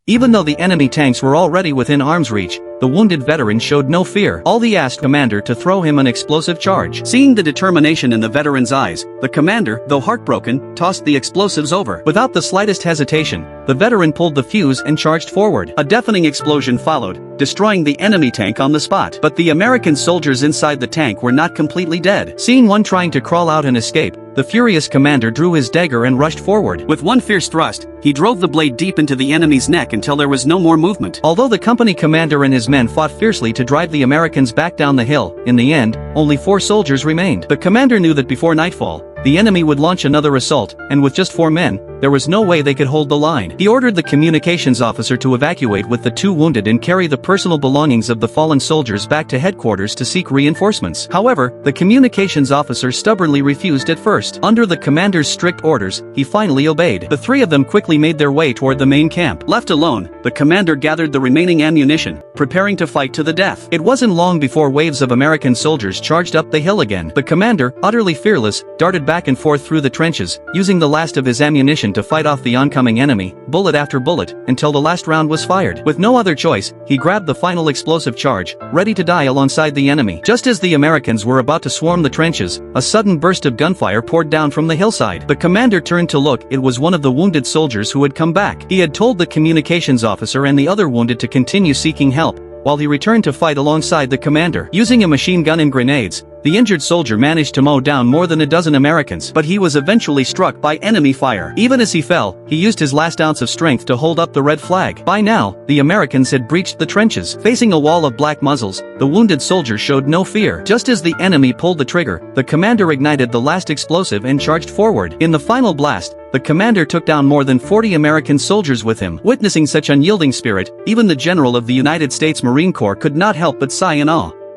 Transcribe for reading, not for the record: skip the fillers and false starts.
Even though the enemy tanks were already within arm's reach, the wounded veteran showed no fear. He asked commander to throw him an explosive charge. Seeing the determination in the veteran's eyes, the commander, though heartbroken, tossed the explosives over. Without the slightest hesitation, the veteran pulled the fuse and charged forward. A deafening explosion followed, destroying the enemy tank on the spot. But the American soldiers inside the tank were not completely dead. Seeing one trying to crawl out and escape, the furious commander drew his dagger and rushed forward. With one fierce thrust, he drove the blade deep into the enemy's neck until there was no more movement. Although the company commander and his men fought fiercely to drive the Americans back down the hill, in the end, only 4 soldiers remained. The commander knew that before nightfall, the enemy would launch another assault, and with just 4 men, there was no way they could hold the line. He ordered the communications officer to evacuate with the 2 wounded and carry the personal belongings of the fallen soldiers back to headquarters to seek reinforcements. However, the communications officer stubbornly refused at first. Under the commander's strict orders, he finally obeyed. The 3 of them quickly made their way toward the main camp. Left alone, the commander gathered the remaining ammunition, preparing to fight to the death. It wasn't long before waves of American soldiers charged up the hill again. The commander, utterly fearless, darted back and forth through the trenches, using the last of his ammunition to fight off the oncoming enemy, bullet after bullet, until the last round was fired. With no other choice, he grabbed the final explosive charge, ready to die alongside the enemy. Just as the Americans were about to swarm the trenches, a sudden burst of gunfire poured down from the hillside. The commander turned to look. It was one of the wounded soldiers who had come back. He had told the communications officer and the other wounded to continue seeking help, while he returned to fight alongside the commander. Using a machine gun and grenades, the injured soldier managed to mow down more than a dozen Americans, but he was eventually struck by enemy fire. Even as he fell, he used his last ounce of strength to hold up the red flag. By now, the Americans had breached the trenches. Facing a wall of black muzzles, the wounded soldier showed no fear. Just as the enemy pulled the trigger, the commander ignited the last explosive and charged forward. In the final blast, the commander took down more than 40 American soldiers with him. Witnessing such unyielding spirit, even the general of the United States Marine Corps could not help but sigh in awe.